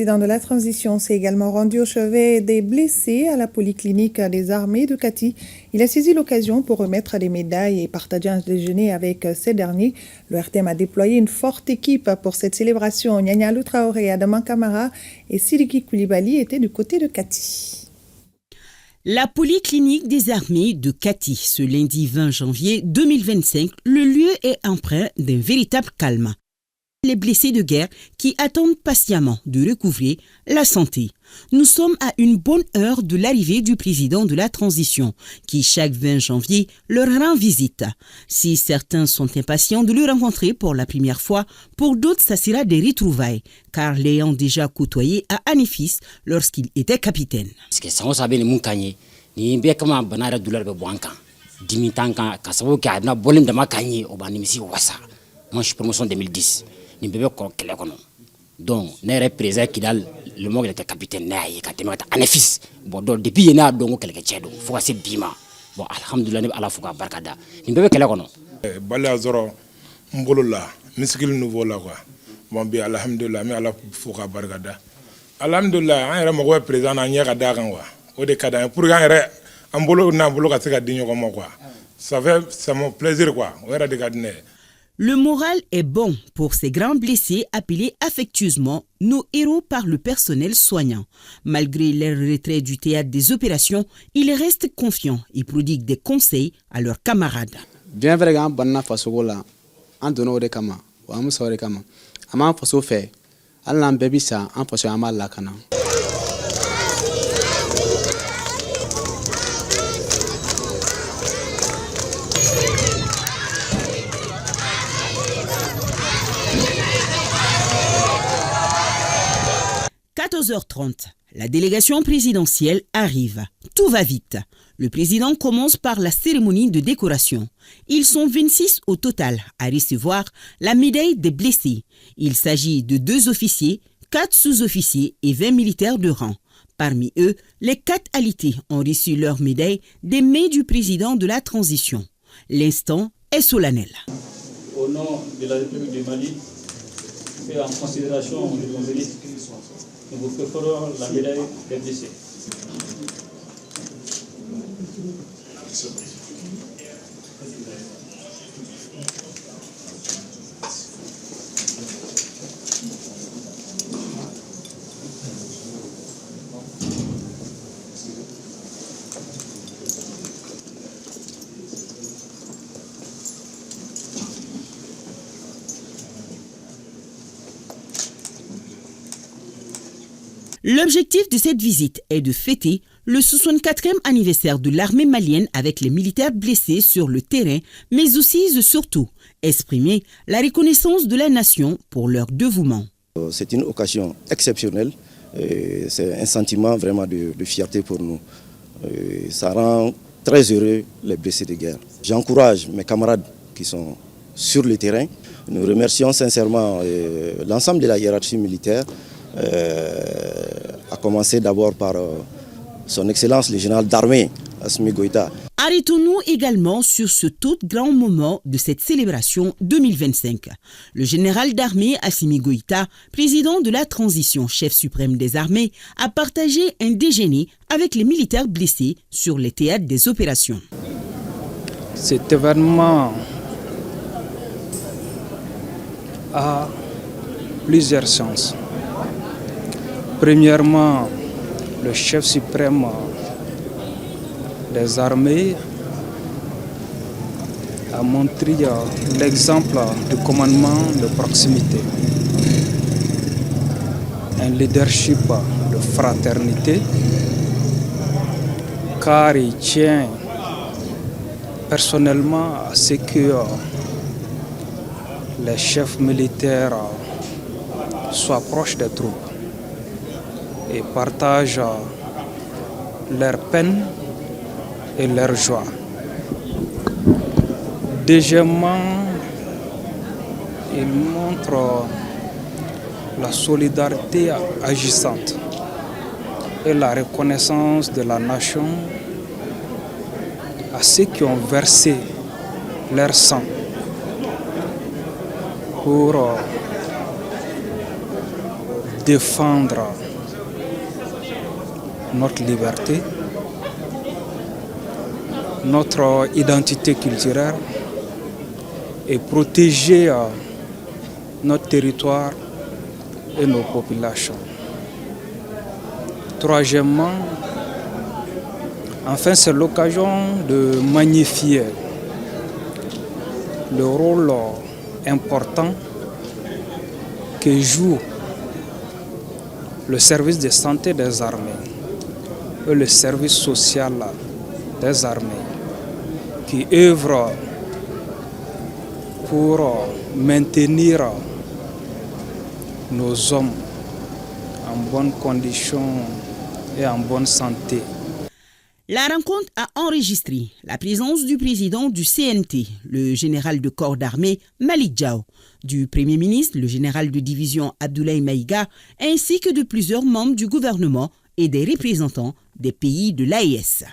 président de la transition s'est également rendu au chevet des blessés à la polyclinique des armées de Kati. Il a saisi l'occasion pour remettre des médailles et partager un déjeuner avec ces derniers. Le RTM a déployé une forte équipe pour cette célébration. Nyanya Alou Traoré, Adama Kamara et Sidiki Koulibaly étaient du côté de Kati. La polyclinique des armées de Kati, ce lundi 20 janvier 2025, le lieu est empreint d'un véritable calme. Les blessés de guerre qui attendent patiemment de recouvrer la santé. Nous sommes à une bonne heure de l'arrivée du président de la transition, qui chaque 20 janvier leur rend visite. Si certains sont impatients de le rencontrer pour la première fois, pour d'autres ça sera des retrouvailles, car l'ayant déjà côtoyé à Anifis lorsqu'il était capitaine. Moi je suis promotion 2010. Donc, n'est président qui a le mot de capitaine Naï, Anefis. Bon, depuis il y a donc quelques tchèdos, faut assez bima. Bon, alhamdoulilah, ala fouka barkada. Nimbe kele kono. Bala zoro mbolola, miskil nouveau là quoi. Bon bi alhamdoulilah, mais ala fouka barkada. Alhamdoulilah, un remo président na nyaka dagan wa. O de kada pour gan re ambolo na mbolo ka seka dinyo comme quoi. Ça fait c'est mon plaisir quoi. O era de gadne. Le moral est bon pour ces grands blessés appelés affectueusement nos héros par le personnel soignant. Malgré leur retrait du théâtre des opérations, ils restent confiants et prodiguent des conseils à leurs camarades. Bien vrai que banna faso la an dono de kama wa musa de kama ama faso fait Allah bebi sa an faso amal la kana. À 14h30, la délégation présidentielle arrive. Tout va vite. Le président commence par la cérémonie de décoration. Ils sont 26 au total à recevoir la médaille des blessés. Il s'agit de 2 officiers, 4 sous-officiers et 20 militaires de rang. Parmi eux, les 4 alités ont reçu leur médaille des mains du président de la transition. L'instant est solennel. Au nom de la République du Mali, et en considération de vos mérites, nous vous préférons la médaille des blessés. L'objectif de cette visite est de fêter le 64e anniversaire de l'armée malienne avec les militaires blessés sur le terrain, mais aussi et surtout exprimer la reconnaissance de la nation pour leur dévouement. C'est une occasion exceptionnelle, c'est un sentiment vraiment de fierté pour nous. Ça rend très heureux les blessés de guerre. J'encourage mes camarades qui sont sur le terrain. Nous remercions sincèrement l'ensemble de la hiérarchie militaire, à commencer d'abord par son Excellence le général d'armée, Assimi Goïta. Arrêtons-nous également sur ce tout grand moment de cette célébration 2025. Le général d'armée Assimi Goïta, président de la transition, chef suprême des armées, a partagé un déjeuner avec les militaires blessés sur les théâtres des opérations. Cet événement a plusieurs sens. Premièrement, le chef suprême des armées a montré l'exemple de commandement de proximité, un leadership de fraternité, car il tient personnellement à ce que les chefs militaires soient proches des troupes et partagent leurs peines et leurs joies. Deuxièmement, il montre la solidarité agissante et la reconnaissance de la nation à ceux qui ont versé leur sang pour défendre notre liberté, notre identité culturelle et protéger notre territoire et nos populations. Troisièmement, enfin, c'est l'occasion de magnifier le rôle important que joue le service de santé des armées et le service social des armées qui œuvrent pour maintenir nos hommes en bonnes conditions et en bonne santé. La rencontre a enregistré la présence du président du CNT, le général de corps d'armée Malick Diaw, du Premier ministre, le général de division Abdoulaye Maïga, ainsi que de plusieurs membres du gouvernement et des représentants des pays de l'AES.